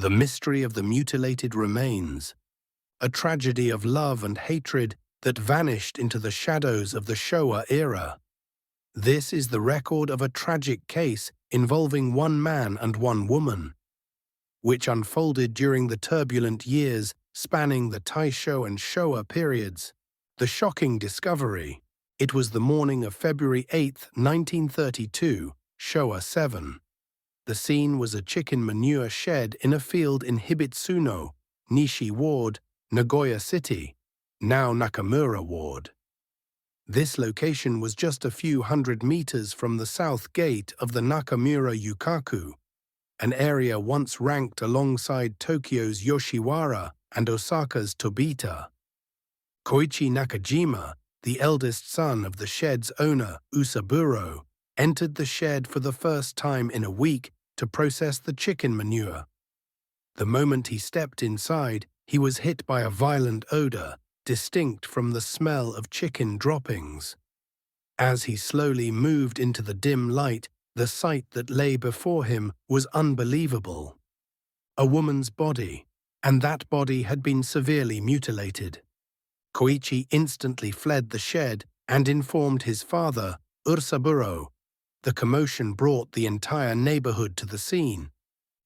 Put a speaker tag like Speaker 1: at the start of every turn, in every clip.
Speaker 1: The mystery of the mutilated remains, a tragedy of love and hatred that vanished into the shadows of the Showa era. This is the record of a tragic case involving one man and one woman, which unfolded during the turbulent years spanning the Taisho and Showa periods. The shocking discovery. It was the morning of February 8, 1932, Showa 7. The scene was a chicken manure shed in a field in Hibitsuno, Nishi Ward, Nagoya City, now Nakamura Ward. This location was just a few hundred meters from the south gate of the Nakamura Yukaku, an area once ranked alongside Tokyo's Yoshiwara and Osaka's Tobita. Koichi Nakajima, the eldest son of the shed's owner, Usaburo, entered the shed for the first time in a week to process the chicken manure. The moment he stepped inside, he was hit by a violent odor, distinct from the smell of chicken droppings. As he slowly moved into the dim light, the sight that lay before him was unbelievable. A woman's body, and that body had been severely mutilated. Koichi instantly fled the shed and informed his father, Usaburo. The commotion brought the entire neighborhood to the scene.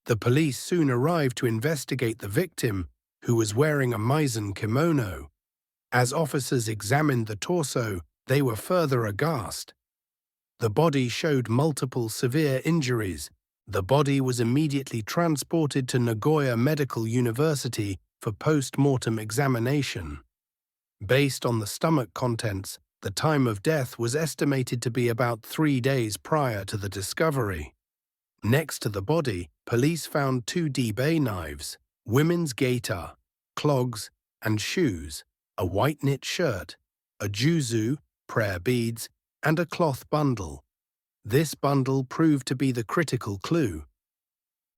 Speaker 1: The police soon arrived to investigate the victim, who was wearing a Maizen kimono. As officers examined the torso, they were further aghast. The body showed multiple severe injuries. The body was immediately transported to Nagoya Medical University for post-mortem examination. Based on the stomach contents, the time of death was estimated to be about 3 days prior to the discovery. Next to the body, police found 2 debe knives, women's gaiter, clogs, and shoes, a white knit shirt, a juzu, prayer beads, and a cloth bundle. This bundle proved to be the critical clue.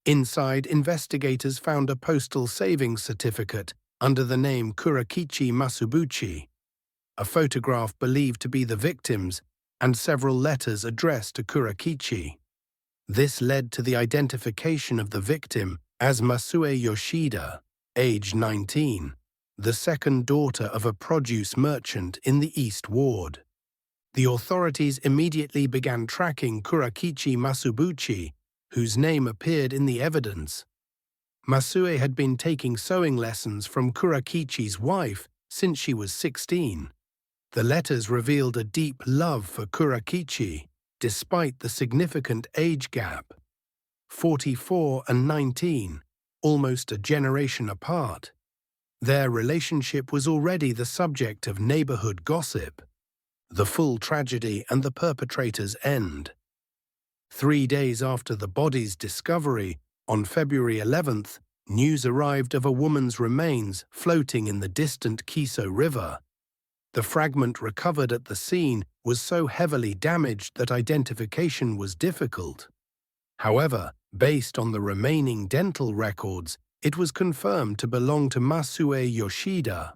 Speaker 1: Inside, investigators found a postal savings certificate under the name Kurakichi Masubuchi, a photograph believed to be the victim's, and several letters addressed to Kurakichi. This led to the identification of the victim as Masue Yoshida, age 19, the second daughter of a produce merchant in the East Ward. The authorities immediately began tracking Kurakichi Masubuchi, whose name appeared in the evidence. Masue had been taking sewing lessons from Kurakichi's wife since she was 16. The letters revealed a deep love for Kurakichi, despite the significant age gap. 44 and 19, almost a generation apart. Their relationship was already the subject of neighborhood gossip. The full tragedy and the perpetrator's end. 3 days after the body's discovery, on February 11th, news arrived of a woman's remains floating in the distant Kiso River. The fragment recovered at the scene was so heavily damaged that identification was difficult. However, based on the remaining dental records, it was confirmed to belong to Masue Yoshida.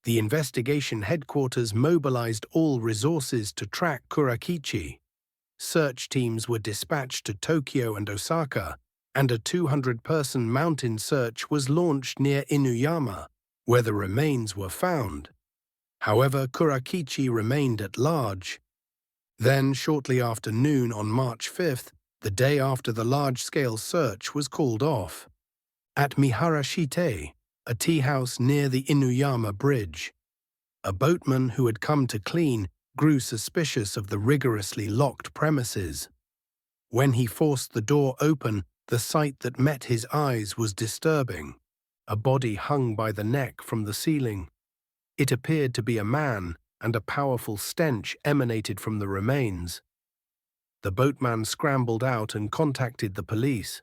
Speaker 1: The investigation headquarters mobilized all resources to track Kurakichi. Search teams were dispatched to Tokyo and Osaka, and a 200-person mountain search was launched near Inuyama, where the remains were found. However, Kurakichi remained at large. Then, shortly after noon on March 5th, the day after the large-scale search was called off. At Miharashite, a tea house near the Inuyama Bridge, a boatman who had come to clean grew suspicious of the rigorously locked premises. When he forced the door open, the sight that met his eyes was disturbing. A body hung by the neck from the ceiling. It appeared to be a man, and a powerful stench emanated from the remains. The boatman scrambled out and contacted the police.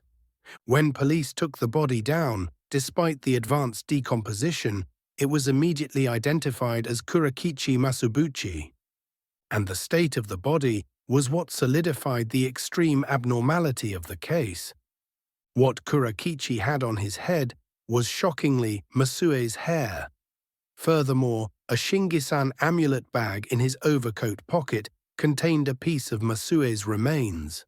Speaker 1: When police took the body down, despite the advanced decomposition, it was immediately identified as Kurakichi Masubuchi. And the state of the body was what solidified the extreme abnormality of the case. What Kurakichi had on his head was shockingly Masue's hair. Furthermore, a Shingisan amulet bag in his overcoat pocket contained a piece of Masue's remains.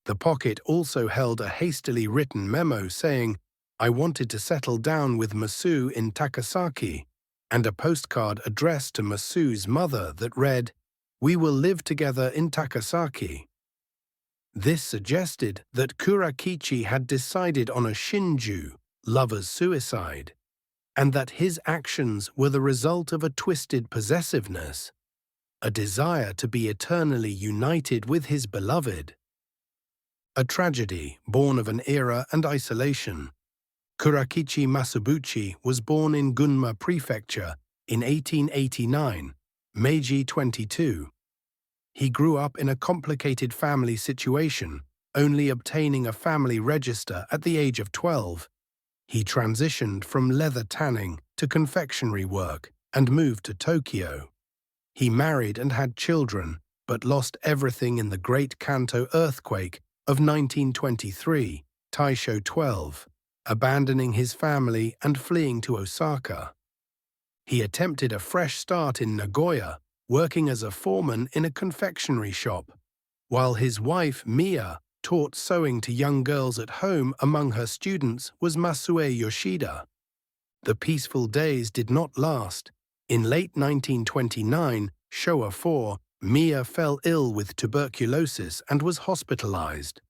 Speaker 1: The pocket also held a hastily written memo saying, I wanted to settle down with Masu in Takasaki, and a postcard addressed to Masu's mother that read, "We will live together in Takasaki." This suggested that Kurakichi had decided on a shinju, lover's suicide, and that his actions were the result of a twisted possessiveness, a desire to be eternally united with his beloved. A tragedy born of an era and isolation. Kurakichi Masubuchi was born in Gunma Prefecture in 1889, Meiji 22. He grew up in a complicated family situation, only obtaining a family register at the age of 12. He transitioned from leather tanning to confectionery work and moved to Tokyo. He married and had children, but lost everything in the Great Kanto earthquake of 1923, Taisho 12, abandoning his family and fleeing to Osaka. He attempted a fresh start in Nagoya, working as a foreman in a confectionery shop, while his wife, Mia, taught sewing to young girls at home. Among her students was Masue Yoshida. The peaceful days did not last. In late 1929, Showa 4, Mia fell ill with tuberculosis and was hospitalized.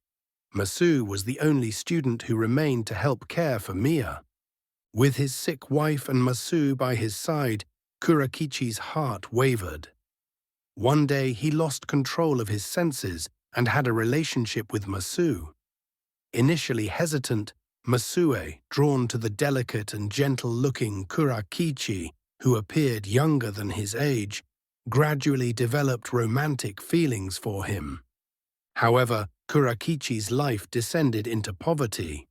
Speaker 1: Masu was the only student who remained to help care for Mia. With his sick wife and Masu by his side, Kurakichi's heart wavered. One day he lost control of his senses and had a relationship with Masu. Initially hesitant, Masue, drawn to the delicate and gentle-looking Kurakichi, who appeared younger than his age, gradually developed romantic feelings for him. However, Kurakichi's life descended into poverty.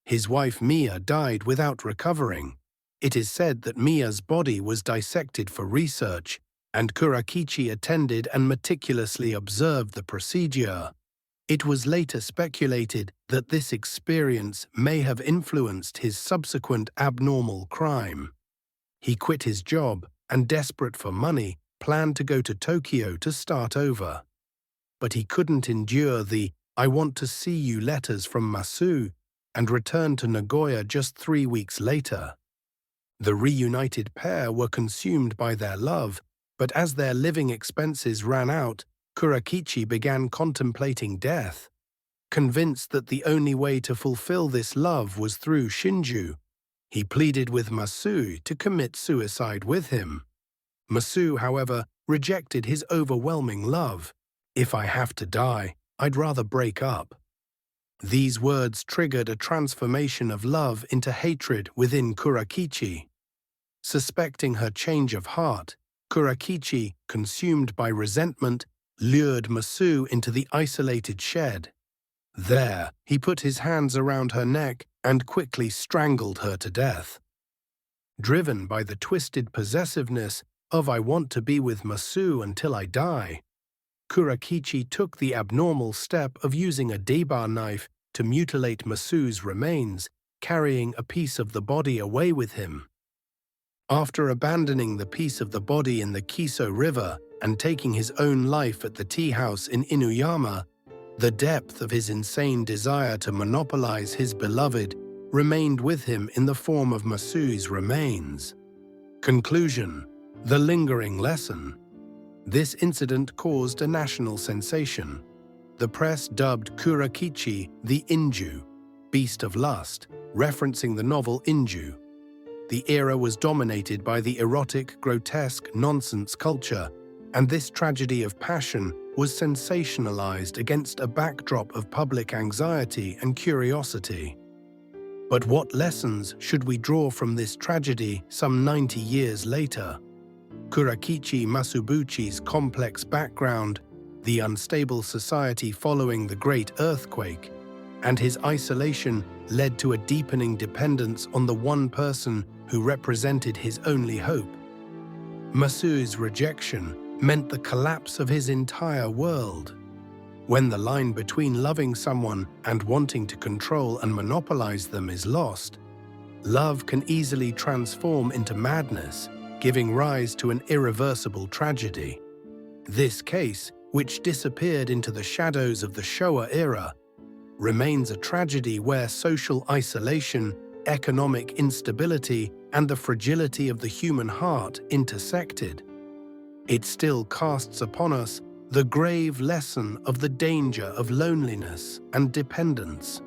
Speaker 1: His wife Mia died without recovering. It is said that Mia's body was dissected for research, and Kurakichi attended and meticulously observed the procedure. It was later speculated that this experience may have influenced his subsequent abnormal crime. He quit his job and, desperate for money, planned to go to Tokyo to start over. But he couldn't endure the "I want to see you" letters from Masu and returned to Nagoya just 3 weeks later. The reunited pair were consumed by their love, but as their living expenses ran out, Kurakichi began contemplating death. Convinced that the only way to fulfill this love was through shinju, he pleaded with Masu to commit suicide with him. Masu, however, rejected his overwhelming love. "If I have to die, I'd rather break up." These words triggered a transformation of love into hatred within Kurakichi. Suspecting her change of heart, Kurakichi, consumed by resentment, lured Masu into the isolated shed. There, he put his hands around her neck and quickly strangled her to death. Driven by the twisted possessiveness of "I want to be with Masu until I die," Kurakichi took the abnormal step of using a deba knife to mutilate Masu's remains, carrying a piece of the body away with him. After abandoning the piece of the body in the Kiso River and taking his own life at the tea house in Inuyama, the depth of his insane desire to monopolize his beloved remained with him in the form of Masu's remains. Conclusion: the lingering lesson. This incident caused a national sensation. The press dubbed Kurakichi the Inju, Beast of Lust, referencing the novel Inju. The era was dominated by the erotic, grotesque, nonsense culture, and this tragedy of passion was sensationalized against a backdrop of public anxiety and curiosity. But what lessons should we draw from this tragedy some 90 years later? Kurakichi Masubuchi's complex background, the unstable society following the Great Earthquake, and his isolation led to a deepening dependence on the one person who represented his only hope. Masu's rejection meant the collapse of his entire world. When the line between loving someone and wanting to control and monopolize them is lost, love can easily transform into madness, giving rise to an irreversible tragedy. This case, which disappeared into the shadows of the Showa era, remains a tragedy where social isolation, economic instability, and the fragility of the human heart intersected. It still casts upon us the grave lesson of the danger of loneliness and dependence.